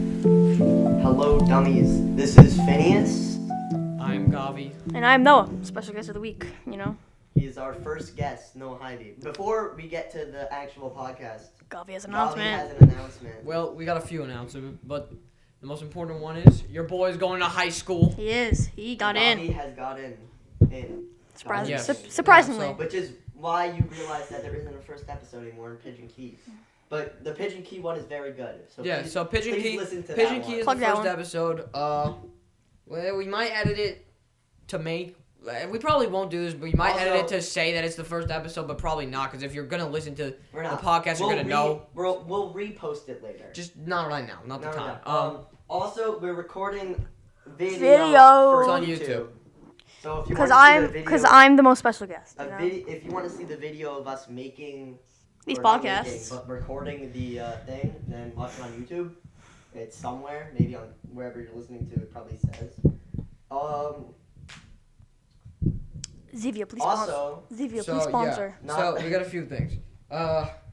Hello, dummies. This is Phineas. I'm Gavi. And I'm Noah, special guest of the week, He is our first guest, Noah Haibi. Before we get to the actual podcast, Gavi has an Gavi announcement. has an announcement. Well, we got a few announcements, but the most important one is your boy's going to high school. He is. He got in. Gavi has gotten in. Surprisingly. Yes. Surprisingly. Yeah, Which is why you realize that there isn't a first episode anymore in Pigeon Key. But the Pigeon Key one is very good. So Yeah, please, so Pigeon please Key. listen to Pigeon that Key one. is Plug the that first one. episode. Well, we might edit it to make. We probably won't do this, but we might edit it Also- to say that it's the first episode, but probably not, because if you're gonna listen to We're the not. podcast, you're gonna know. We'll repost it later. Just not right now, not the No, time. no. Also, we're recording video. Video. for It's on YouTube. So if you Because want to see the because video, I'm the most special guest. if you want to see the video of us making These or not podcasts. making, but recording the thing, then watch it on YouTube. It's somewhere, maybe on wherever you're listening to. It probably says. Zevia, please sponsor. Also, Zevia, So, please sponsor. Not- So we got a few things.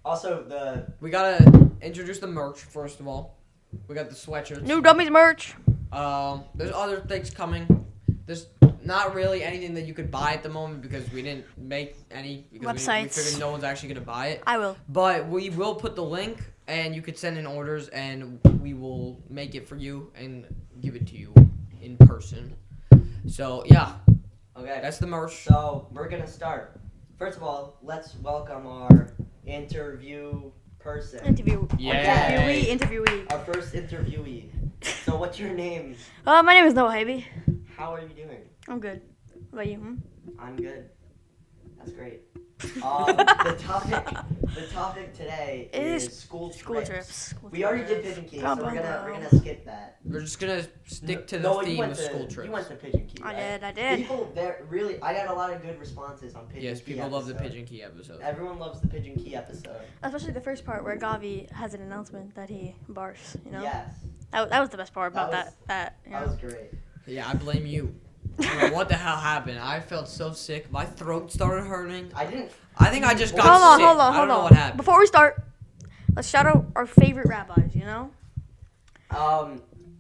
also We gotta introduce the merch first of all. We got the sweatshirts. New Dummies merch. There's other things coming. There's not really anything that you could buy at the moment because we didn't make any because we Websites. figured no one's actually gonna buy it. I will. But we will put the link and you could send in orders and we will make it for you and give it to you in person. So yeah, okay. that's the merch. So we're gonna start. First of all, let's welcome our interview person. Interviewee. Our first interviewee. So what's your name? My name is Noah Haibi. How are you doing? I'm good. What about you? I'm good. That's great. The topic today is school trips. We already did Pigeon Key, so we're gonna skip that. We're just gonna stick to the No, you theme went of to- school trips. You went to Pigeon Key. I Right? did. People there really. I got a lot of good responses on Pigeon Yes, Key. people love the episode. Pigeon Key episode. Everyone loves the Pigeon Key episode. Especially the first part where Gavi has an announcement that he barfs, Yes, That was the best part about That that. that was great. Yeah, I blame you. I don't know what the hell happened? I felt so sick. My throat started hurting. I didn't. I think I just got Hold sick. on. I don't know what happened. Before we start, let's shout out our favorite rabbis,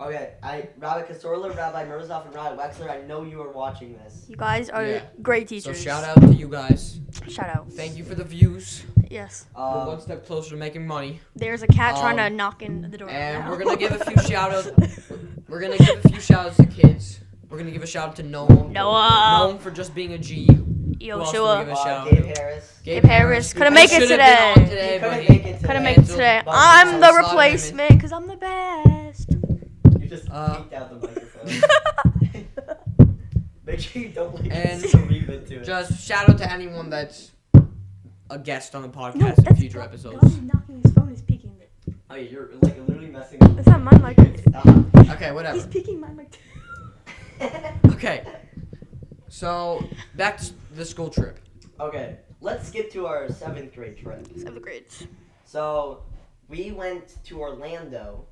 Okay. Rabbi Kasorla, Rabbi Mirzov, and Rabbi Wexler. I know you are watching this. You guys are Yeah. great So teachers. shout out to you guys. Shout out. Thank you for the views. Yes. We're one step closer to making money. There's a cat trying to knock in the door. And right now. we're gonna give a few shout outs. We're gonna give a few shout outs to kids. We're gonna give a shout out to Noam. Noah. Noam for just being a G. Yo, Who else do we give Shua. a shout out Gabe to? Harris. Gabe Harris. Couldn't make it Should've been on today. today, He but couldn't he make it today. Couldn't make it today. But I'm we the slotted him in. replacement because I'm the best. You just peeked out the microphone. Make sure you don't like And scream into it. Just shout out to anyone that's a guest on the podcast in future episodes. Gavi's knocking his phone. He's peeking it. Oh, yeah, you're like literally messing up. That's not my mic. Stop. Okay, whatever. He's peeking my mic. Okay. So back to the school trip. Okay, let's skip to our 7th grade trip. 7th grade. So, we went to Orlando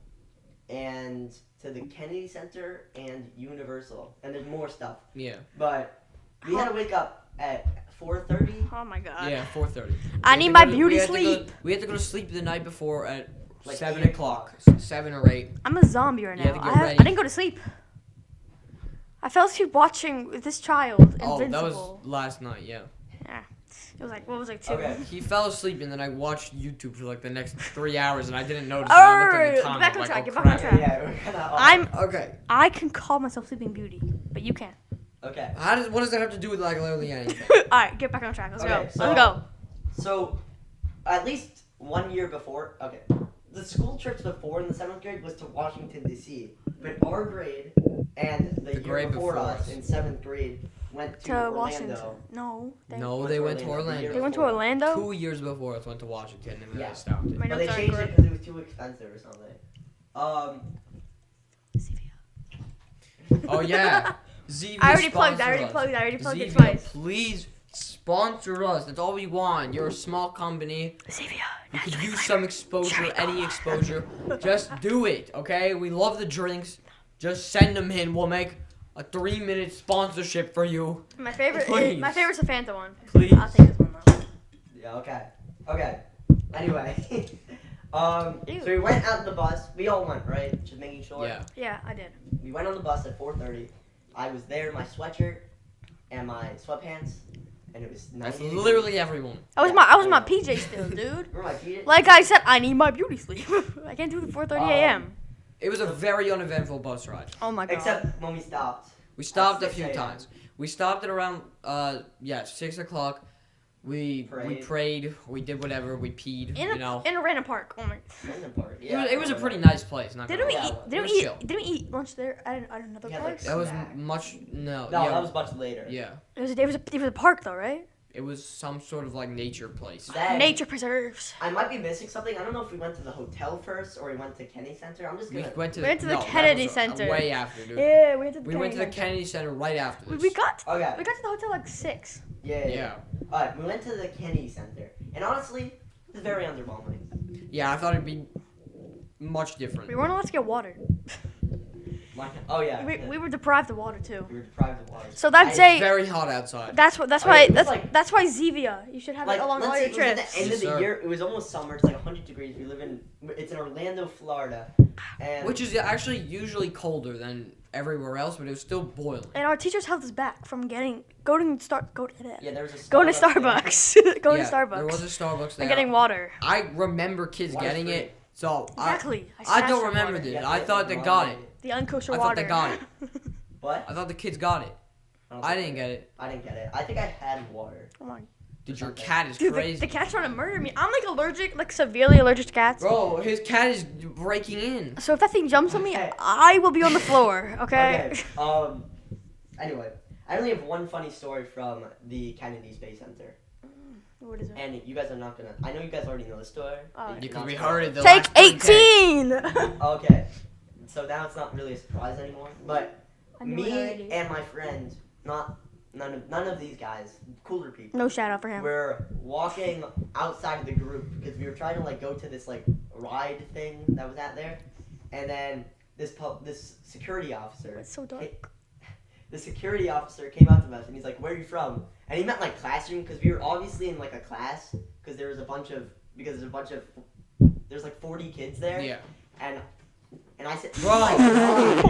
and to the Kennedy Center and Universal. And there's more stuff. Yeah. But we had to wake up at 4:30. Oh my god. Yeah, 4:30. I need my beauty sleep. We had to go to sleep the night before at Like 7 8 o'clock, 7 or 8. I'm a zombie right You have now. to get ready. I didn't go to sleep. I fell asleep watching this child. Oh, that Invincible. was last night. Yeah. Yeah. It was like, what was it, 2? Okay. He fell asleep and then I watched YouTube for like the next 3 hours and I didn't notice. And I looked at the Get time. back I'm on like, track, oh, get back on crap. track. Yeah, we're gonna. Okay. I can call myself Sleeping Beauty, but you can't. Okay. What does that have to do with like literally anything? Alright, get back on track. Let's Okay, go. so- Let's go. So, at least 1 year before. Okay. The school trips before in the 7th grade was to Washington, D.C. But our grade and the year grade before before us us. in 7th grade went to To Orlando. Washington. No. No, they went to Orlando. Orlando. They went to before. Orlando? 2 years before us went to Washington and then Yeah. they stopped it. My But they notes aren't changed it correct. because it was too expensive or something. Oh yeah. Zevia I already plugged sponsored us. it Zevia, twice. Please Sponsor us. That's all we want. You're a small company. Xavier, You could naturally use flavored. some exposure, any exposure. Just do it, okay? We love the drinks. Just send them in. We'll make a 3-minute sponsorship for you. My favorite. Please. My favorite's the Fanta one. Please. I'll take this one though. Yeah, okay. Anyway. So we went out on the bus. We all went, right? Just making sure. Yeah. Yeah, I did. We went on the bus at 4:30. I was there in my sweatshirt and my sweatpants, and it was 90 That's degrees. literally everyone. I was in my PJ still, dude. Remember my PJs? Like I said, I need my beauty sleep. I can't do the 4:30 a.m. It was a very uneventful bus ride. Oh my god. Except when we stopped. We stopped a 6 few a.m. times. We stopped at around 6 o'clock. We prayed. We did whatever. We peed. in a random park. Oh my. Random park. It Yeah, was, it was a pretty nice place. Not Didn't gonna we lie. eat? It Didn't was we eat? chill. Didn't we eat lunch there at another Yeah, park? like, That was snack. much No, yeah, that was much later. yeah. It was a park though, right? It was some sort of like nature place. Then, Nature preserves. I might be missing something. I don't know if we went to the hotel first or we went to Kennedy Center. I'm just We gonna. went to We went to the no, that Kennedy was Center. way after, dude. Yeah, we went to the. We went to the Center. Kennedy Center right after this. We got to Okay. the hotel like 6. Yeah. Alright, we went to the Kennedy Center, and honestly, it was very underwhelming. Yeah, I thought it'd be much different. We weren't allowed to get water. Oh yeah. We were deprived of water too. We were deprived of water. So that's It's a. very hot outside. That's Oh, why yeah, it was like- that's why Xavier. You should have Like, it along let's all say your it was at trips. the end Yes, of the sir. year. It was almost summer. It's like 100 degrees. It's in Orlando, Florida, and Which is actually usually colder than everywhere else, but it was still boiling. And our teachers held us back from going to yeah, there was a going to Starbucks there. Starbucks. Going Yeah, to Starbucks. There was a Starbucks there. and getting water. I remember kids Water's getting free. it, so Exactly. I smashed don't some remember water. this. Yeah, I thought they got it. The unkosher I water. thought they got it. What? I thought the kids got it. don't I think didn't get it. I didn't get it. I think I had water. Come on. Dude, your Okay. cat is Dude, crazy. the cat's trying to murder me. I'm like allergic, like severely allergic to cats. Bro, his cat is breaking in. So if that thing jumps on me, Okay. I will be on the floor. Okay. Okay. Anyway, I only have one funny story from the Kennedy Space Center, What is it? and you guys are not gonna. I know you guys already know the story. Oh, but yeah. you're Because not we supposed heard to. it the Take last 18. Okay, so now it's not really a surprise anymore. But I knew it me already. and my friend, none of these guys, cooler people. No shout out for him. We're walking outside of the group because we were trying to like go to this like ride thing that was out there, and then this security officer. It's so dark. The security officer came up to us and he's like, "Where are you from?" And he meant like classroom because we were obviously in like a class because there's like 40 kids there. Yeah. And I said, Bro.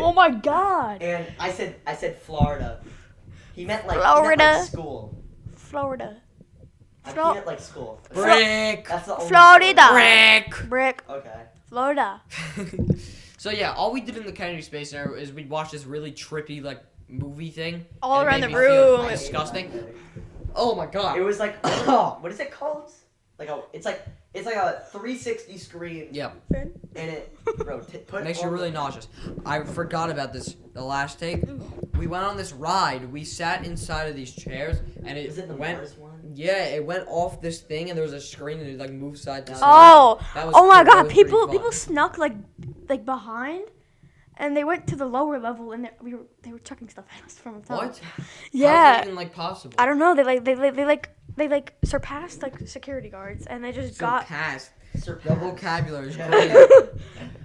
Oh my god. And I said Florida. He meant like Florida. school. Florida. He Flo- meant like school. Brick. That's the only Florida. Brick. Brick. Okay. Florida. So yeah, all we did in the Kennedy Space Center is we'd watch this really trippy like movie thing. All and it around made the me feel room. disgusting. Oh my god. It was like what is it called? It's like a 360 screen. Yeah. And it put Makes you on really the- nauseous. I forgot about this the last take. We went on this ride. We sat inside of these chairs, and Is it the went. Mars one? Yeah, it went off this thing, and there was a screen, and it like moved side to side. Oh. That was Oh my cool. That god. was pretty People fun. snuck like behind, and they went to the lower level, and they were chucking stuff at us from the top. What? How's Yeah. that even like possible? I don't know. They surpassed like security guards, and they just got. Surpassed. Surpassed. The vocabulary is Yeah. crazy.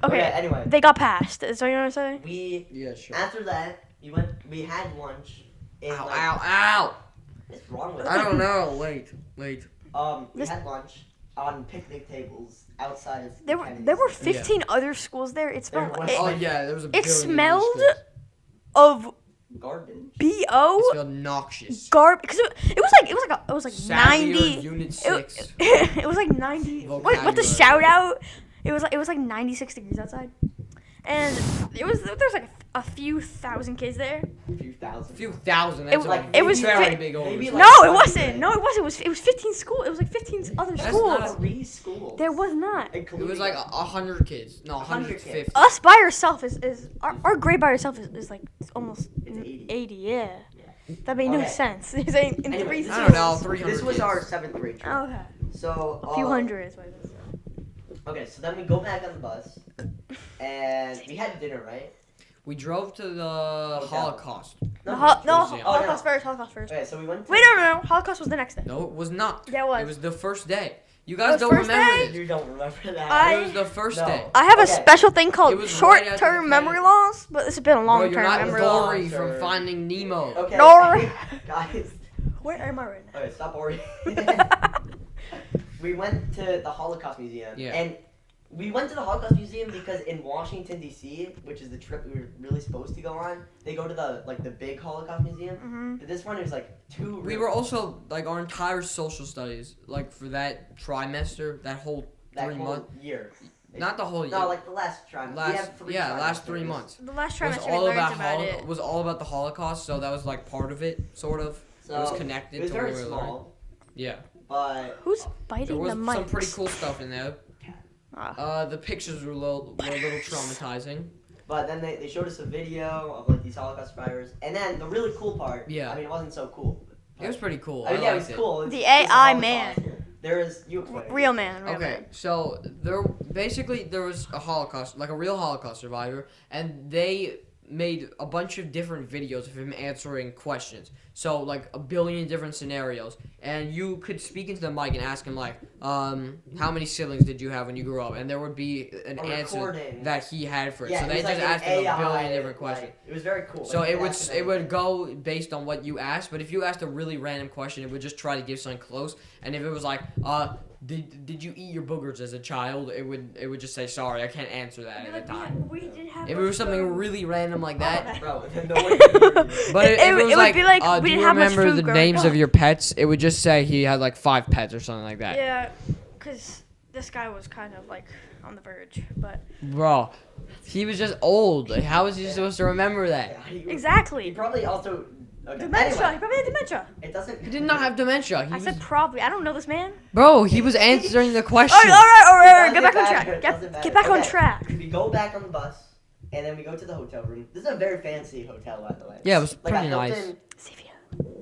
Okay. Anyway, They got passed. Is that what you want to say? we Yeah, sure. after that we had lunch. In, Ow! like, Ow! Ow! What's wrong with I you? don't know. Wait. We This- had lunch on picnic tables outside of. There were Kennedy's. 15 other schools there. It smelled There like, Oh was- yeah, there was a. It billion smelled schools. of Garbage. It BO smelled noxious. because it was like Xavier 90. Unit 6. It was like 90. What the Vocabulary. shout out? It was like 96 degrees outside, and there was like a few thousand kids there. A few thousand. A few thousand. That's It- a it was very fi- big maybe overstatement. like No, it 20 wasn't. kids. No, it wasn't. It was 15 school. It was like 15 other That's schools. not- 3 schools. There was not. It was like 100 kids. No, 100 150. Us by ourselves is our grade by ourselves is like almost It's 80. 80. Yeah. That made no Okay. sense. You're saying in Anyway, three this I don't know, was- 300 This was kids. our 7th grade trip. Okay. So A few hundred is what it is. Okay, so then we go back on the bus, and we had dinner, right? We drove to the Hotel. Holocaust. No, Museum. Holocaust first. Holocaust first. Okay, so we went to... Wait, no. Holocaust was the next day. No, it was not. Yeah, it was. It was the first day. You guys was don't first remember day? this. You don't remember that. It was the first No. day. I have a Okay. special thing It called was right short-term after the memory panic. loss, but it's been a Bro, you're long-term not memory loss. Dory from Sure. Finding Nemo. Okay. Dory. Guys. Where am I right now? Okay, stop worrying. We went to the Holocaust Museum. Yeah. And we went to the Holocaust Museum because in Washington, D.C., which is the trip we were really supposed to go on, they go to the big Holocaust Museum. Mm-hmm. But this one is two... We were also, our entire social studies, for that trimester, that whole that 3 whole months. year. Not the whole year. No, the last trimester. Last 3 months. The last Was trimester we all learned about about it. was all about the Holocaust, so that was part of it, sort of. So, it was connected it was to very what we were learning. small, Yeah. but... Who's There biting was the mic? some pretty cool stuff in there. Ah. The pictures were a little traumatizing. But then they showed us a video of these Holocaust survivors, and then the really cool part. Yeah. I mean, it wasn't so cool. It was pretty cool. I mean, yeah, it liked was cool. The It's AI Holocaust. man. There is you. Explain it. Real man. Real Okay, man. so there was a Holocaust, a real Holocaust survivor, and they made a bunch of different videos of him answering questions. So a billion different scenarios, and you could speak into the mic and ask him how many siblings did you have when you grew up, and there would be an A answer recording. that he had for it. Yeah, so it they was just like an asked him a AI, billion different questions. It was very cool. So Like, it they would asked it him would go based on what you asked, but if you asked a really random question, it would just try to give something close. And if it was did you eat your boogers as a child? It would just say sorry, I can't answer that at the time. We did have If it was something really random like that, Bro, no one can hear you. but if it was would be like, do we you didn't have much remember food the growing names up. of your pets? It would just say he had 5 pets or something like that. Yeah, because this guy was kind of on the verge, but Bro, he was just old. How was he supposed to remember that? Yeah, he exactly. probably also. Okay, Dementia. He Anyway, probably had dementia. it doesn't. He did not have dementia. He I was, said probably. I don't know this man. bro, he was answering the All question. right. It Get back on doesn't track. matter, it doesn't Get back matter. on Okay. track. We go back on the bus, and then we go to the hotel room. This is a very fancy hotel, by the way. Yeah, it was Like a pretty nice. Hilton, Xavier.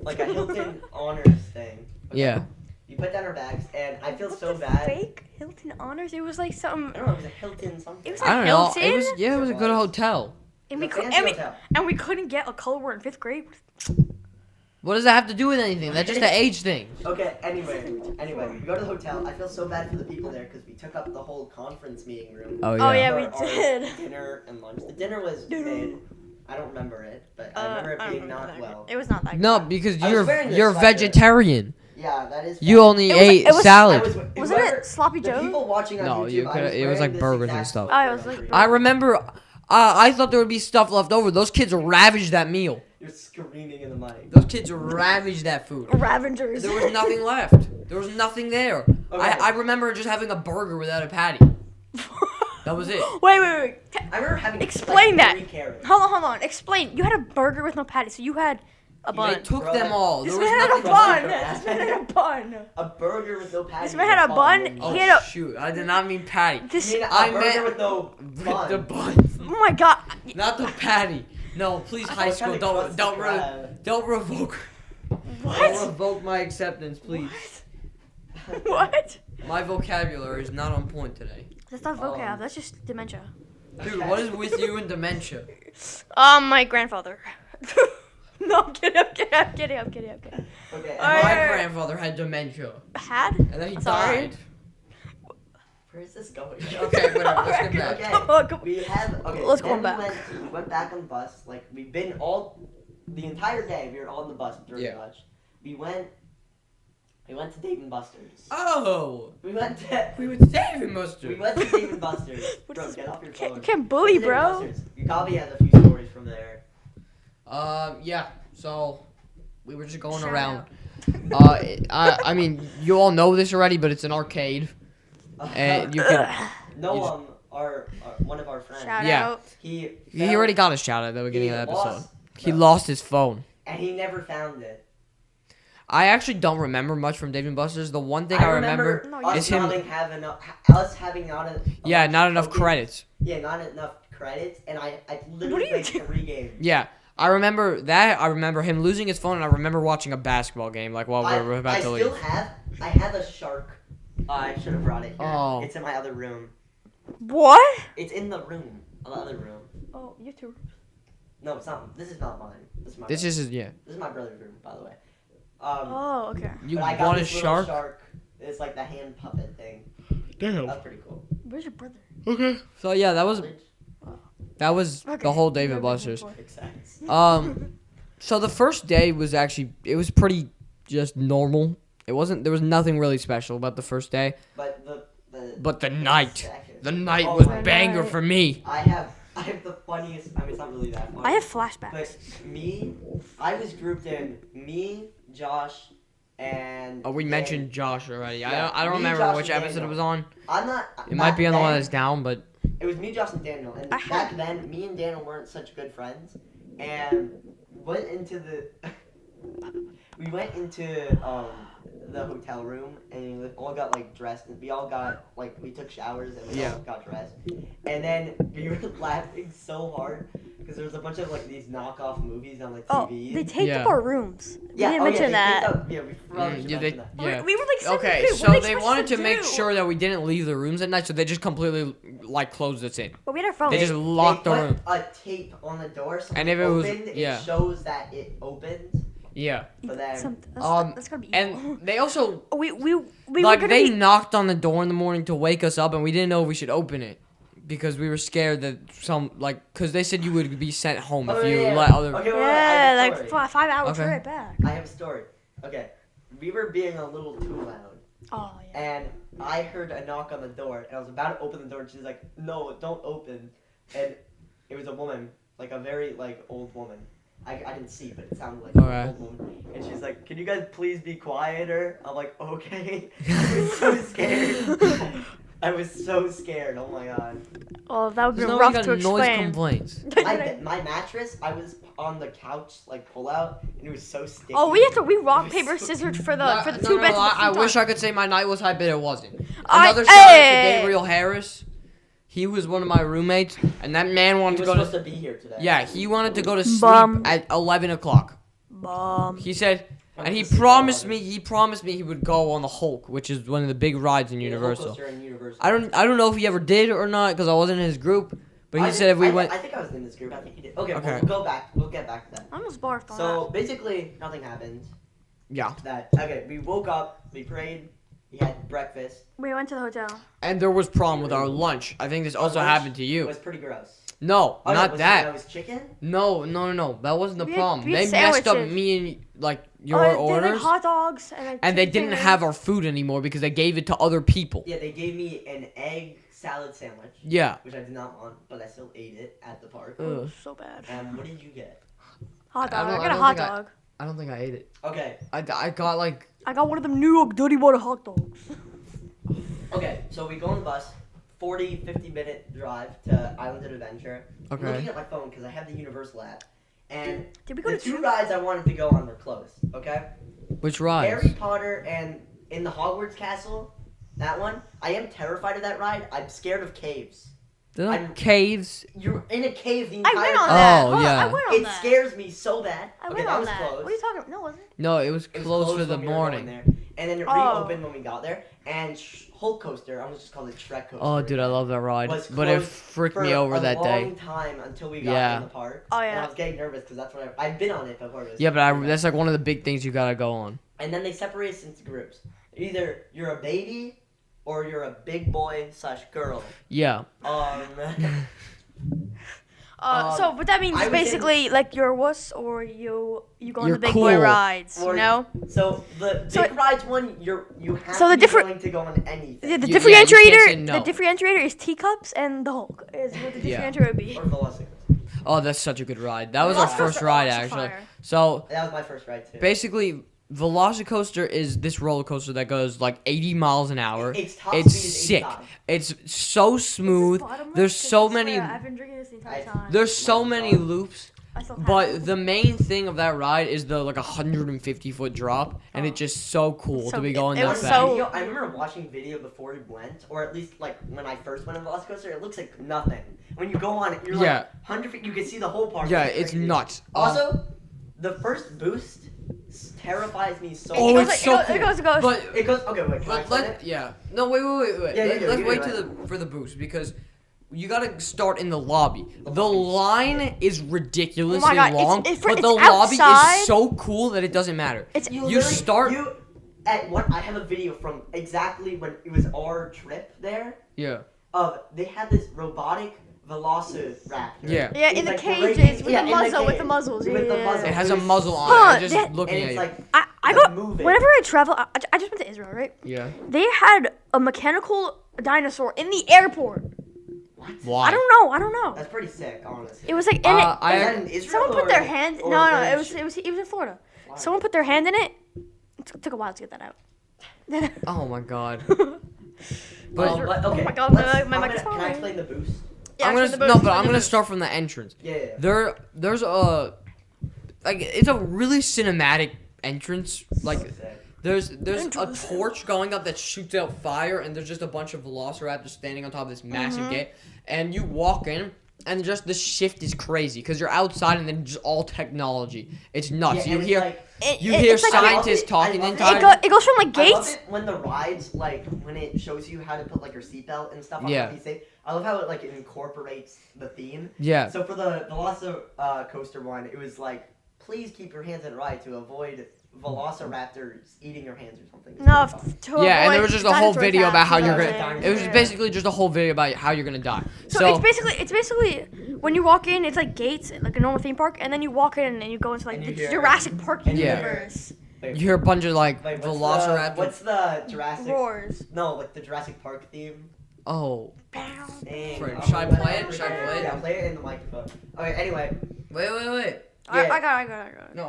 like a Hilton honors thing. Okay. Yeah. We put down our bags, and I feel What so the bad. Fake Hilton honors. It was like something. I don't know. It was a Hilton something. It was I don't know. Hilton? It was a good hotel. And we It's a could. fancy hotel. And we couldn't get a color word in 5th grade. What does that have to do with anything? That's just an age thing. Okay, anyway, we go to the hotel. I feel so bad for the people there because we took up the whole conference meeting room. Oh Oh yeah, for we our did. Dinner and lunch. The dinner was Dinner. made. I don't remember it, but I remember it I don't being remember not that. well. It was not that good. No, because I was wearing this you're sweater. vegetarian. Yeah, that is. You bad. only It was- ate it was- salad. Wasn't whoever- it Sloppy The Joe? people watching on No, YouTube, you I coulda- was it was wearing like this burgers and exact stuff. sweater, Oh, it was I'm like pretty I sure. remember. I thought there would be stuff left over. Those kids ravaged that meal. You're screaming in the mic. Those kids ravaged that food. Ravengers. There was nothing left. There was nothing there. Okay. I remember just having a burger without a patty. That was it. Wait. I remember having Explain that. 3 carrots. Hold on. Explain. You had a burger with no patty, so you had a bun. They took Bro, them all. This There was man had a nothing bun. left. This man had a bun. A burger with no patty. This man had a bun. Oh He had a. shoot! I did not mean patty. This. I mean, a I burger meant- with no bun. The bun, Oh my god. not the patty. No, please, high What school, kind of don't crusty crab? don't revoke. What? Don't revoke my acceptance, please. What? My vocabulary is not on point today. That's not vocab. That's just dementia. Dude, what is with you and dementia? My grandfather. No, get up. Okay. Alright. My grandfather had dementia, Had? and then he Sorry. died. Where is this going? Okay, whatever. Let's get back. Okay. Come on, come on. We have okay. Let's then go back. We went back on the bus. Like we've been all the entire day. We were all on the bus during Yeah. lunch. We went to Dave and Buster's. Oh, We went to we would Dave and Buster. we went to Dave and Buster's. What Bro, is- get off your Can't, phone. can't bully, Dave and bro. Buster's. You probably have a few stories from there. Yeah. So we were just going Shout around. out. I mean, you all know this already, but it's an arcade, and you can. No, our one of our friends. Shout Yeah. out. He He already got a shout out at the beginning he of the episode. lost, He lost his phone. and he never found it. I actually don't remember much from Dave and Buster's. The one thing I remember No, us is him. not having not enough. Yeah, not enough credits. Yeah, not enough credits, and I literally What are you played doing? 3 games. Yeah, I remember that. I remember him losing his phone, and I remember watching a basketball game while we were about to leave. I have a shark. I should have brought it here. Oh. It's in my other room. What? It's in the other room. Oh, YouTube. No, it's not. This is not mine. This is my. This brother's. is yeah. This is my brother's room, by the way. Oh, okay. You but I got want a this little shark? It's like the hand puppet thing. Damn. That's pretty cool. Where's your brother? Okay. So yeah, that was Okay. the whole Dave and Buster's. Makes sense. So the first day was actually it was pretty just normal. It wasn't there was nothing really special about the first day. But The night second- was my banger night. for me. I have the funniest. I mean, it's not really that funny. I have flashbacks. But I was grouped in me, Josh, and. Oh, we Dan. mentioned Josh already. Yeah, I don't me, remember Josh, which and episode it Daniel. was on. I'm not. It might be on the one that's then, down, but It was me, Josh, and Daniel, and back then, me and Daniel weren't such good friends, and went into the. We went into the hotel room and we all got like dressed and we all got like we took showers and we all got dressed and then we were laughing so hard because there was a bunch of like these knockoff movies on like TV. Oh, they taped up our rooms. We didn't mention they that. taped up- we probably should mention that. yeah. We were like 7 Okay, feet. so What are they supposed wanted to make do? sure that we didn't leave the rooms at night, so they just completely like closed us in. But we had our phones. They just locked the They room. put a tape on the door so And when if it was- opened, yeah. it shows that it opened Yeah. for them. That's gotta be evil. And they also we like were gonna they be, knocked on the door in the morning to wake us up, and we didn't know if we should open it because we were scared that because they said you would be sent home if you let other. Okay, wait, I have a like story. 5 hour Okay. trip back. I have a story. Okay, we were being a little too loud. Oh yeah. And I heard a knock on the door, and I was about to open the door, and she's like, "No, don't open." And it was a woman, like a very like old woman. I didn't see, but it sounded like Okay. an old woman. And she's like, "Can you guys please be quieter?" I'm like, "Okay." I was so scared. I was so scared. Oh my god. Oh, that would be There's no rough got to noise explain. complaints. My mattress, I was on the couch like pull out, and it was so sticky. Oh, we rock It was paper so- scissors for the No, two no, beds. I wish I could say my night was high, but it wasn't. I- Another shout out to Hey! Gabriel Harris. He was one of my roommates, and that man He wanted was to go supposed to. to be here today. Yeah, he wanted to go to sleep Bum. at 11 o'clock. He said, and he promised me he would go on the Hulk, which is one of the big rides in Yeah, Universal. roller coaster in Universal. I don't know if he ever did or not because I wasn't in his group, but he said if we went. I think I was in this group. I think he did. Okay, Okay. we'll go back. We'll get back to that. I almost barfed on So basically, nothing happened. Yeah, We woke up, we prayed, we had breakfast. that. We went to the hotel. and there was problem with our lunch. I think this also Our lunch happened to It you. was pretty gross. No, Oh, not no, that. That was chicken. No. That wasn't the We had- problem. we had They messed up sandwiches. me and like your They had, orders, like, hot dogs and they chicken didn't fingers. have our food anymore because they gave it to other people. Yeah, they gave me an egg salad sandwich, Yeah. which I did not want, but I still ate it at the park. It Ugh. was so bad. What did you get? Hot I dog. don't- I I got a don't hot think I- dog. I don't think I ate it. Okay, I got like I got one of them New York Dirty Water hot dogs. okay, so we go on the bus, 50-minute drive to Island of Adventure. I'm Okay. looking at my phone because I have the Universal app, and Did we go the to two two? rides I wanted to go on were closed. Okay. which rides? Harry Potter and in the Hogwarts Castle, that one. I am terrified of that ride. I'm scared of caves. They're not I'm- caves. You're in a cave the I entire went on time. that. Oh, Hold on, yeah. I went on It that. scares me so bad. I Okay, went that on was that. closed. What are you talking about? No, it wasn't. No, it was It was closed for the when we were going morning. there. And then it Oh. reopened when we got there. And Hulk Coaster, I'm gonna just call it Shrek Coaster. Oh, dude, I love that ride, Was but it closed freaked for me over a that long day. time until we got Yeah. in the park. Oh, And yeah. I was getting nervous because that's what I've been on it before. It was Yeah, but super that's like one of the big things you gotta go on. And then they separate us into groups. Either you're a baby or you're a big boy / girl. Yeah. So, but that means I was basically like you're a wuss or you go on You're the big boy cool. rides, Or- you know? So the So- big rides one, you have So to the be different- willing to go on anything. Yeah, the You- yeah, you can't differentiator, say no. the differentiator is teacups and the Hulk is what the Yeah. differentiator would be. Or Velocicoaster. Oh, that's such a good ride. That was our Velocicoaster first ride also actually. fire. So That was my first ride too. basically, Velocicoaster is this roller coaster that goes like 80 miles an hour. Its top It's speed is sick. 85. It's so smooth. There's so many. I've been drinking this the entire I- time. There's so many loops. I still have But it. the main thing of that ride is the like 150-foot drop, and it's just so cool So to be it- going it that was fast. so- I remember watching video before we went, or at least like when I first went on Velocicoaster, it looks like nothing. When you go on it, you're Yeah. like 100 feet, you can see the whole park. Yeah, It's it's crazy. nuts. Also, the first boost terrifies me so Oh, much. it's so cool. It goes. But It goes, okay, wait, can I explain it? yeah. No, wait. Yeah, you do, Let's you wait do. for the boost because you gotta start in the lobby. The line is ridiculously Oh my God, long, it's but the lobby outside. is so cool that it doesn't matter. You start. I have a video from exactly when it was our trip there. Yeah. They had this robotic velociraptor. Yeah. Yeah, in the like, cages with yeah, the in muzzle, with cage, the muzzles. with the Yeah. muzzle. It has It a was muzzle on Huh, it. Just that- looking and at it's you. like I like go moving. whenever I travel. I just went to Israel, right? Yeah. They had a mechanical dinosaur in the airport. What? Why? I don't know. That's pretty sick, honestly. It was like in I- Is that in Israel someone put their or- hand. or No, where it was in Florida. Wow. Someone put their hand in it. It took a while to get that out. Oh my god. But Oh my God, my mic is Can I falling. explain the boost? I'm explain the gonna boost, but explain I'm the gonna boost. start from the entrance. Yeah. There's a like it's a really cinematic entrance. Like Sick. there's a torch going up that shoots out fire, and there's just a bunch of velociraptors standing on top of this massive gate. And you walk in, and just the shift is crazy because you're outside, and then just all technology. It's nuts. Yeah, You and hear it's like, you hear it's like- scientists talking I the love entire. It goes from like I love gates. it when the rides, like, when it shows you how to put, like, your seatbelt and stuff on Yeah. how to be safe. I love how it, like, incorporates the theme. Yeah. So for the Coaster one, it was like, please keep your hands in ride to avoid velociraptors eating your hands or something. It's No, pretty fun. to Yeah, and avoid there was just a whole dinosaur video about how attacks, you're you know gonna. what I'm It was saying? basically just a whole video about how you're gonna die. So it's basically when you walk in, it's like gates, like a normal theme park, and then you walk in and you go into like And the you hear- Jurassic Park and you hear- universe. Wait, you hear a bunch of like wait, velociraptors. what's the Jurassic? Roars. No, like the Jurassic Park theme. Oh. Bow. Dang, Right, I'm should I gonna- play it? Should I play it? Yeah, play it in the microphone. Okay, anyway. Wait. I Yeah. got it. No.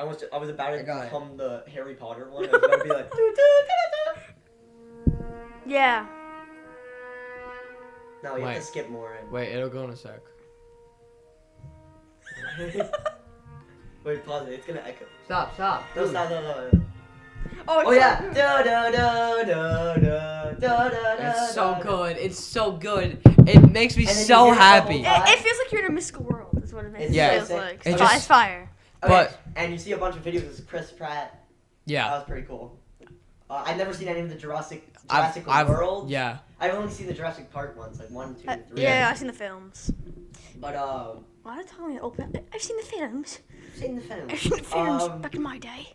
I was about I got to it. hum the Harry Potter one. I was about to be like, doo, doo, doo, Yeah. doo. No, you have Wait. to skip more. And... Wait, it'll go in a sec. Wait, pause it. It's gonna echo. Stop. No, Dude. stop, no. Oh, Oh yeah. Da da da da da da da. It's so good. It's so good. It makes me And then so you hear the happy. whole It feels like you're in a mystical world. Is what it It's Yeah. feels so sick. like. It It's just- fire. Okay, But- and you see a bunch of videos of Chris Pratt. That Yeah. was pretty cool. I've never seen any of the Jurassic I've World. Yeah. I've only seen the Jurassic Park ones, like 1, 2, 3. Yeah, I've seen the films. But Why did tell me open? I've seen the films. seen the film. I've seen the films Um, back in my day.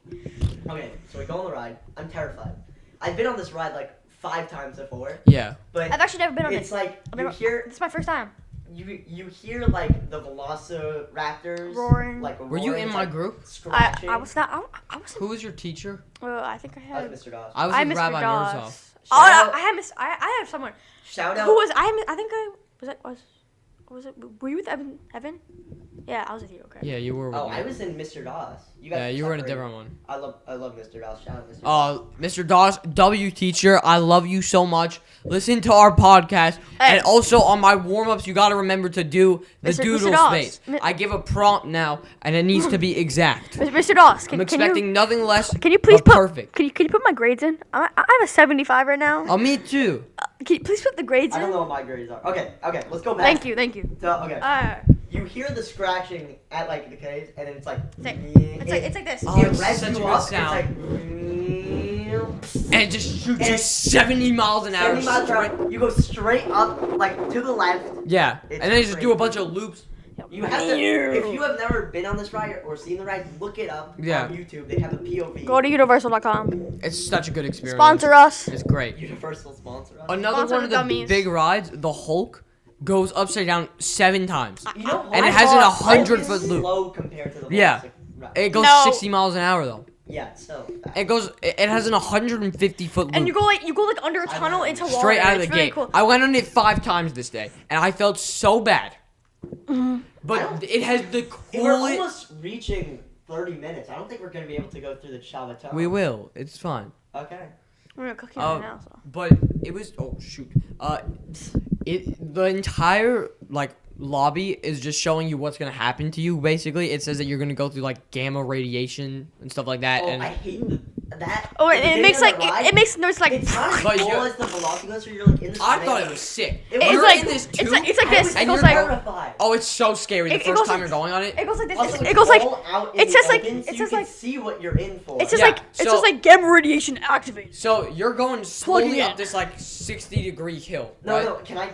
Okay, so we go on the ride. I'm terrified. I've been on this ride like 5 times before, Yeah. but I've actually never been on it's it. like I've you never- hear This is my first time. you hear like the velociraptors Roaring. like Were you roaring, in my like, group? scratching. I was not. I was. Who was your teacher? I think I I had. was Mr. Doss. I was I with Mr. Rabbi Doss. Murzov. Oh, Shout out- I had Miss. I have someone. Shout out. Who was I think I was it? Were you with Evan? Yeah, I was with you. Okay. Yeah, you were with Oh, me. I was in Mr. Doss. You guys Yeah, you were in a separated. different one. I love Mr. Doss. Shout out Mr. Doss. Mr. Doss, W teacher, I love you so much. Listen to our podcast. Hey. And also on my warm-ups, you got to remember to do the Mr. doodle Doss. space. I give a prompt now, and it needs to be exact. Mr. Doss, I'm can expecting nothing less you please but put perfect. Can you put my grades in? I have a 75 right now. Oh, me too. Can you please put the grades I don't in? know what my grades are. Okay, let's go back. Thank you. Okay. You hear the scratching at like the caves, and then it's like. It's like this. Oh, it it's revs such a you good up. sound. It's like. And it just shoots you And- 70 miles an hour 70 miles per straight. hour. You go straight up, like to the left. Yeah. It's And then you just do a crazy. bunch of loops. You have to. If you have never been on this ride or seen the ride, look it up Yeah. on YouTube. They have a POV. Go to universal.com. It's such a good experience. Sponsor us. It's great. Universal sponsor us. Another Sponsor one of the the dummies. big rides, the Hulk, goes upside down 7 times. You know, And it Hulk has an is 100-foot loop. Slow compared to the Yeah. Velociraptor ride. It goes No. 60 miles an hour though. Yeah, so fast. It has an 150-foot loop. And you go like under a tunnel into water. straight out of the It's really gate. Cool. I went on it 5 times this day, and I felt so bad. But it has the We're coolest. almost reaching 30 minutes. I don't think we're gonna be able to go through the Chalaton. We will. It's fine. Okay. We're gonna cook you Oh, right now. So. But it was. Oh shoot. The entire like lobby is just showing you what's gonna happen to you. Basically, it says that you're gonna go through like gamma radiation and stuff like that. Oh, and I hate the. Oh, at the and it makes beginning like of the it ride, makes noise like. it's not as But cool you're- as the Velocicoaster. You're like in the. I thought it was sick. It It's was like in this too. it's like this. and It goes you're like terrified. Oh, it's so scary the It first goes time like- you're going on it. it goes like this. Also, It goes like all out in it says the like open, it so you says can like see what you're in for. it's just Yeah, like it's so- just like gamma radiation activated. So you're going slowly Plugging up in. this like 60-degree hill, No, right? no. Can I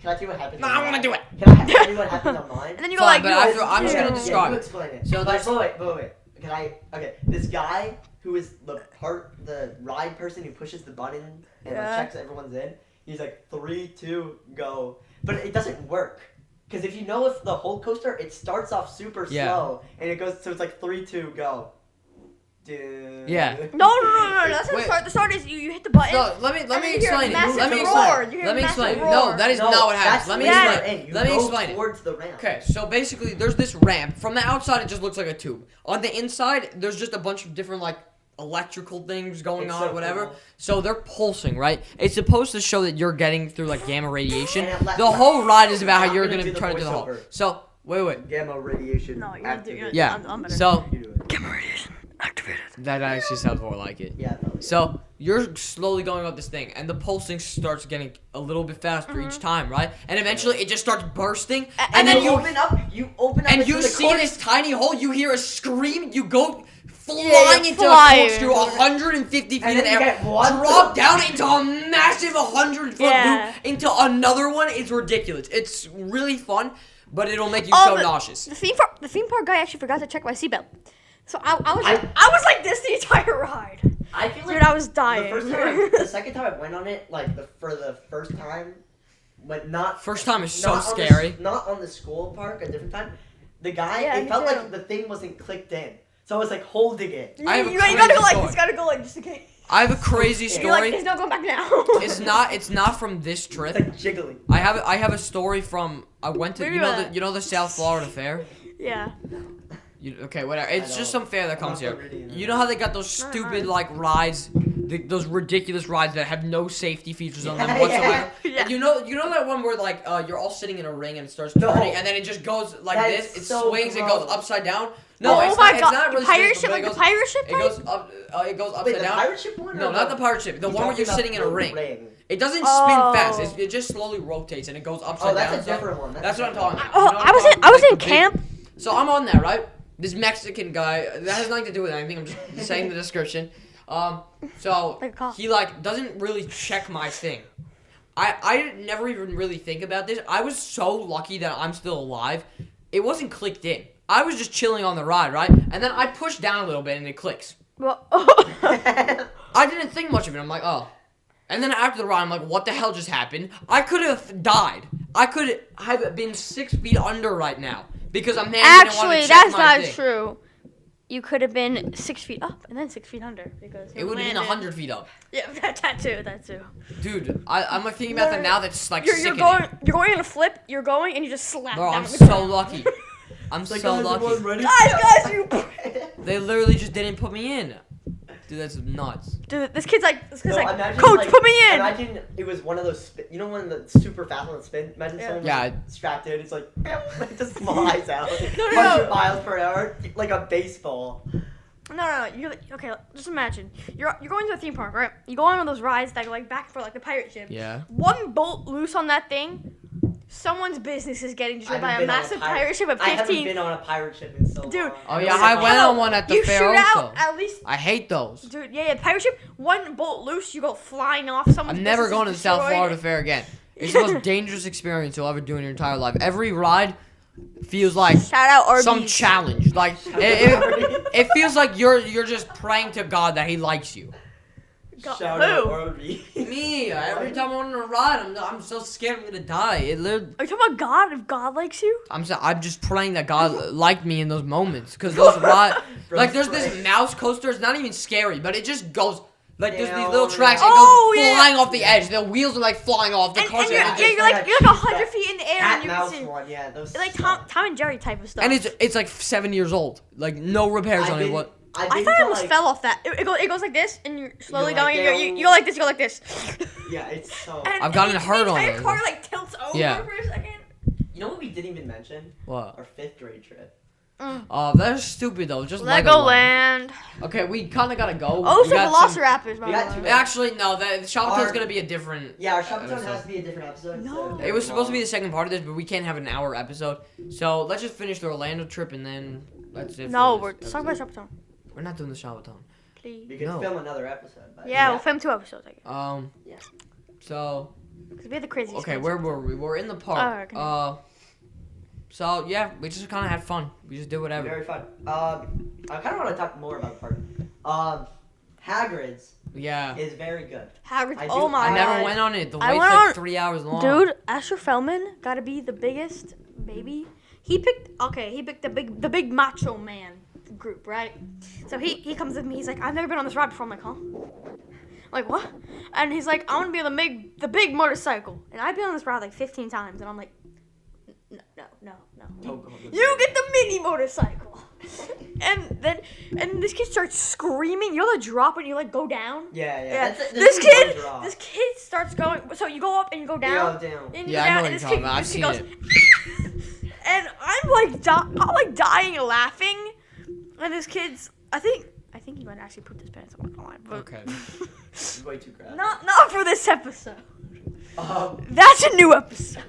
tell you what happened? No, on I wanna mine? do it. Can I tell you what happened on mine? And then you go Fine, like but you after- go, I'm just gonna yeah. describe You it. explain it. So there's- wait. Can I? Okay, this guy who is the ride person who pushes the button and like, Yeah. checks everyone's in. He's like 3, 2, go, but it doesn't work. Because if you know if the whole coaster, it starts off super Yeah. slow and it goes, so it's like 3, 2, go. Dude. Yeah. No. That's how Wait. the start. The start is you hit the button. No, let me and then you hear a explain it. massive Let me roar. explain. You hear Let a me massive explain. roar. No, that is not what happens. That's Let me when explain. you're in. Let me You go explain it. towards the ramp. Okay, so basically, there's this ramp. From the outside, it just looks like a tube. On the inside, there's just a bunch of different like electrical things going It's on, so whatever. cool. So they're pulsing, right? It's supposed to show that you're getting through like gamma radiation. And it The whole ride is about how I'm you're gonna gonna do the turn into the hole. voiceover. So wait. Gamma radiation. No, you're gonna do activated. Yeah. I'm better. So You do it. Gamma radiation activated. that actually sounds more like it. Yeah. Probably. So you're slowly going up this thing, and the pulsing starts getting a little bit faster each time, right? And eventually, it just starts bursting, and then you open up. You open up. and into you the see corner. this tiny hole. You hear a scream. You go flying you're into flying. a corkscrew 150 feet And in the then you air, get one drop foot. down into a massive 100-foot Yeah. loop into another one. It's ridiculous. It's really fun, but it'll make you Oh, so nauseous. The theme park guy actually forgot to check my seatbelt. So I was like this the entire ride. I feel like Dude, I was dying. the second time I went on it, like for the first time, but not First time is so not on the- scary. not on the school park, a different time. The guy, Yeah, it me felt too. like the thing wasn't clicked in, so I was like holding it. I have a you gotta go crazy like story. this. Gotta go like just in case. I have a crazy scary. You're like, story. it's not going back now. It's not from this It's trip. like jiggling. I have a story from I went to Where you you know at? the South Florida Fair. Yeah. Okay, whatever. It's I just know. some fair that I'm comes not here. Floridian. You know how they got those Not stupid mine. like rides, those ridiculous rides that have no safety features on them Yeah, whatsoever. yeah. And you know that one where like you're all sitting in a ring and it starts No. turning and then it just goes like That this. is It so swings. It goes gross. upside down. No, oh it's my not. god. It's not really pirate swings, ship, but like it the goes. pirate ship. It goes up. It goes Wait, upside the down. pirate ship one? No, or not the pirate ship. The You're one where you're talking sitting in a about ring. the It doesn't Oh. spin fast. It just slowly rotates and it goes upside Oh, that's down. a so- different one. That's what I'm talking about. Oh, You know what I I'm was talking in I was about? in Like the big- camp. So I'm on there, right? This Mexican guy, that has nothing to do with anything. I'm just saying the description. So Like a cop. he like doesn't really check my thing. I never even really think about this. I was so lucky that I'm still alive. It wasn't clicked in. I was just chilling on the ride, right? And then I push down a little bit and it clicks. Well, I didn't think much of it. I'm like, oh. And then after the ride, I'm like, what the hell just happened? I could have died. I could have been 6 feet under right now because a man didn't want actually, to check that's my not thing. true. You could have been 6 feet up and then 6 feet under because It would have been 100 feet up. Yeah, that too. Dude, I'm like thinking about that now. That's like You're sickening. going in a flip. You're going and you just slap Bro, down I'm on the so ground. lucky. I'm Like, so guys, lucky. everyone ready? Guys, you. They literally just didn't put me in. Dude, that's nuts. Dude, this kid's like, No, imagine, Coach, like, put me in. Imagine it was one of those, you know, one of the super fast ones spin. Imagine Yeah. someone was Yeah. like, strapped in. It's like, it just flies out. No. 100 miles per hour, like a baseball. No. You're like, okay. Just imagine you're going to a theme park, right? You go on one of those rides that go like back and forth, like the pirate ship. Yeah. One bolt loose on that thing, someone's business is getting destroyed by a massive pirate ship at I haven't 15. been on a pirate ship in so Dude. long. Oh yeah, I went on one at the You fair shoot also. out at least. I hate those. Dude, yeah, pirate ship. One bolt loose, you go flying off. Someone's I'm never business going to is the South destroyed. Florida Fair again. It's the most dangerous experience you'll ever do in your entire life. Every ride feels like Shout out Arby's. some challenge. Like it feels like you're just praying to God that He likes you. Shout Who? out Arby. Me, every time I'm on a ride, I'm so scared I'm gonna die. It literally, Are you talking about God? If God likes you? I'm just praying that God liked me in those moments, cause those rides, like there's this Pray. mouse coaster. It's not even scary, but it just goes. Like there's these Yeah, little oh, tracks, yeah. it Oh, goes yeah. flying off the edge. The wheels are like flying off. The And cars you're, are yeah, just, you're like 100 feet in the air Cat and you're mouse just one, yeah. Those like suck. Tom and Jerry type of stuff. and it's like 7 years old. Like no repairs I've on it. been- What? I've I been thought to, I almost like- fell off that. It goes like this, and you're slowly like, going. And yo. you go like this. You go like this. Yeah, it's so. And I've gotten and hurt the on entire it. car like tilts over Yeah. for a second. You know what we didn't even mention? What? Our 5th grade trip. That's stupid though. Just Legoland. Okay, we kind of gotta go. Oh, We so got some- Velociraptors. we got two- Actually, no. The Shoptown's gonna be a different. Yeah, our Shoptown episode. has to be a different episode. No. It was supposed to be the second part of this, but we can't have an hour episode. So let's just finish the Orlando trip and then that's it. No, for we're this talking about episode. Shoptown. We're not doing the Shoptown. Please. We could No. film another episode. But Yeah, we'll film 2 episodes. I guess. Yeah. So Because we had the craziest. okay, ones. where were we? We're in the park. Oh, okay. So yeah, we just kind of had fun. We just did whatever. Very fun. I kind of want to talk more about the park. Hagrid's Yeah. is very good. Hagrid. I Oh do- my I god. never went on it. The I wait's went like on- 3 hours long. Dude, Asher Feldman gotta be the biggest baby. He picked the big macho man group, right? So he comes with me. He's like, I've never been on this ride before. I'm like, huh? Like what? And he's like, I want to be on the big motorcycle. And I've been on this ride like 15 times, and I'm like, no. Oh, God. You get the mini motorcycle. And this kid starts screaming. You know the drop when you like go down? Yeah. This kid starts going. So you go up and you go down. Down. And you Yeah, go I know down, what and you're this talking kid- about. I've this seen kid it. goes, and I'm like dying laughing. And this kid's. I think he might actually poop his pants. I'm not gonna lie. But Okay. It's way too graphic. not for this episode. Um, That's a new episode.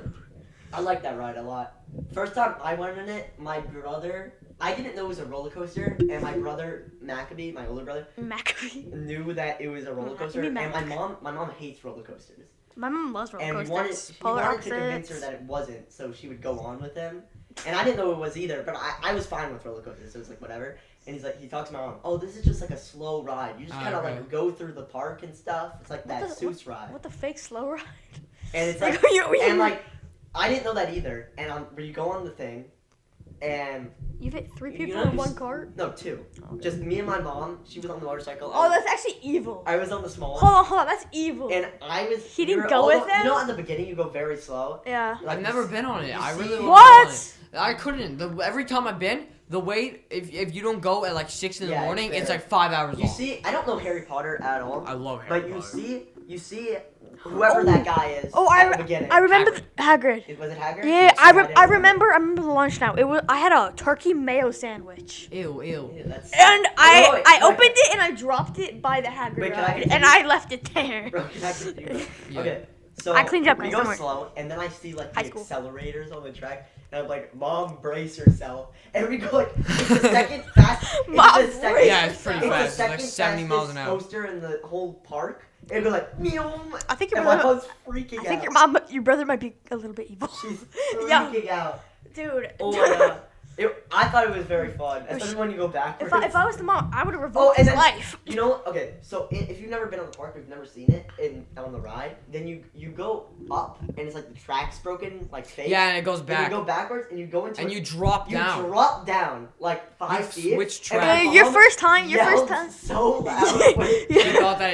I like that ride a lot. First time I went on it, my brother, I didn't know it was a roller coaster, and my brother, Maccabee, my older brother, Maccabee. knew that it was a roller coaster, and Maccabee. my mom hates roller coasters. My mom loves roller And coasters. he Polar wanted to convince her opposites. that it wasn't, so she would go on with him. And I didn't know it was either, but I was fine with roller coasters, so it's like whatever. And he talks to my mom, oh, this is just like a slow ride. You just kind of okay. like go through the park and stuff. It's like that Seuss ride. What the fake slow ride? And it's like, and like, I didn't know that either. And where you go on the thing, and You fit 3 You people know, in one cart? no, 2. Okay. Just me and my mom. She was on the motorcycle. Oh, that's actually evil. I was on the small one. Hold on, that's evil. And I was. He didn't we were go all with the- them? You know, at the beginning you go very slow. Yeah. Like, I've never been on it. you I really see- want What? to go on it. I couldn't. Every time I've been, the wait, if you don't go at like 6 in the Yeah, morning, it's it's fair. like 5 hours You long. see, I don't know Harry Potter at all. I love Harry But Potter. you see, whoever that guy is. Oh, at the beginning. I remember Hagrid. Was it Hagrid? Yeah, Yes, I remember the lunch now. I had a turkey mayo sandwich. Ew. Yeah, that's. And wait, I wait. opened it and I dropped it by the Hagrid Wait, can I ride, continue? and I left it there. Bro, can I continue? Yeah. Okay. So I cleaned it up, we guys, go don't worry. slow, and then I see like High the school. accelerators on the track, and I'm like, "Mom, brace yourself!" And we go like, it's the second fast. Mom, it's the second, brace Yeah, it's pretty it's the fast. It's like second 70 miles an fastest hour. coaster in the whole park. And it goes like, meow. I think your And my brother. mom's freaking I out. think your brother might be a little bit evil. She's Yeah. freaking out. Dude. Oh my god. I thought it was very fun, especially when you go backwards. If I was the mom, I would have revoked and his then- life. You know, okay, so if you've never been on the park, you've never seen it on the ride, then you go up, and it's like the track's broken, like fake. Yeah, and it goes And back. you go backwards, and you go into And it. you drop You down. drop down like 5 You feet. switch and tracks. my Your mom first time. yelled so loud.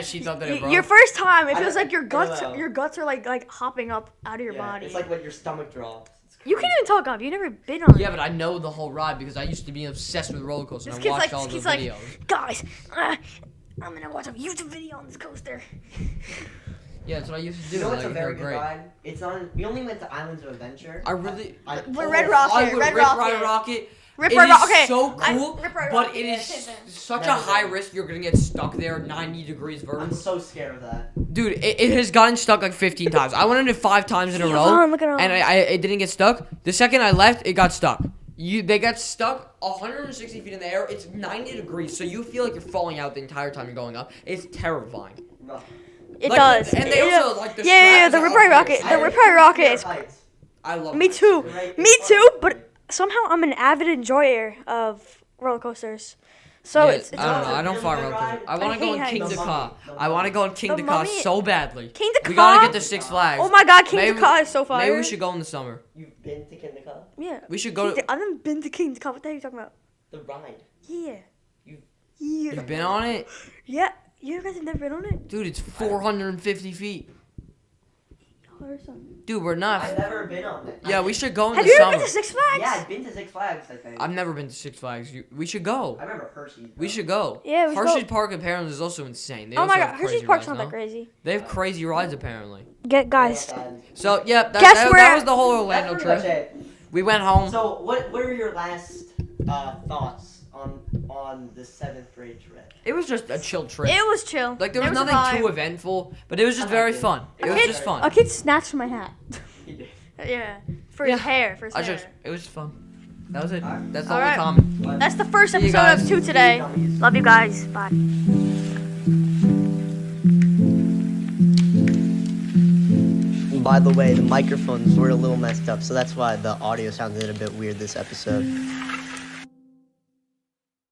She thought that it broke. Your first time, it I feels don't- like your I don't guts. know. Your guts are like hopping up out of your Yeah, body. it's like when your stomach drops. It's You can't crazy. even talk up. You've never been on Yeah, it. but I know the whole ride because I used to be obsessed with roller coasters. This And I kid's watched like- all this the kid's like- videos. Guys, I'm gonna watch a YouTube video on this coaster. Yeah, that's what I used to do. You know what's like, a they're very good great. ride? It's on. We only went to Islands of Adventure. I really. Red Rocket, I would Red Rip Rocket. Ride Rocket. Rip It Ride is Rocket. Okay, so I- cool, Rip Ride but Rocket, it yeah, is same thing. such a Never high been. risk. You're gonna get stuck there at 90 degrees I'm vertical. so scared of that. Dude, it has gotten stuck like 15 times. I went on it 5 times in a row, Yvonne, look at and it didn't get stuck. The second I left, it got stuck. They got stuck 160 feet in the air. It's 90 degrees, so you feel like you're falling out the entire time you're going up. It's terrifying. No. It Like, does. and they Yeah. also, like, the yeah, straps the are Rip up Ride here. Rocket. I- The Rip Ride Rocket Fear is. heights. I love Me it. too. Right? Me It's too. fun. But somehow I'm an avid enjoyer of roller coasters. So Yeah, it's I don't know. also I don't really find good roller coasters. ride. I want to I go hate on King heights. the The Car. Mummy. I want to go on King The the Car Mummy- so badly. King the We gotta Car. get to Six Flags. Oh my God, King Maybe the Car is so fire. Maybe we should go in the summer. You've been to Kindergarten? Yeah. We should go. I haven't been to King the Car. What the hell are you talking about? The ride. Yeah. You- Yeah. You've been on it, Yeah. You guys have never been on it? dude. It's 450 feet. Or something. Dude, we're not. I've never been on it. Yeah, we should go in Have the you ever summer. been to Six Flags? Yeah, I've been to Six Flags, I think. I've never been to Six Flags. We should go. I remember Hershey's. We though. should go. Yeah, we should Hershey's go. Park apparently is also insane. They Oh also my have God, Hershey's crazy Park's rides, not that no? crazy. They have crazy rides apparently. Guys, So yeah, Guess that where- was the whole That's Orlando pretty much trip. it. We went home. So, what are your last thoughts on the 7th grade trip? It was just a chill trip. It was chill. Like there was a nothing vibe. too eventful, but it was just very fun. It was just fun. A kid snatched my hat. He did. Yeah, for his hair. For his I hair. just it was fun. That was it. Alright. That's the Alright. only comment. That's the first See you episode guys. of 2 today. Love you guys. Bye. By the way, the microphones were a little messed up, so that's why the audio sounded a bit weird this episode.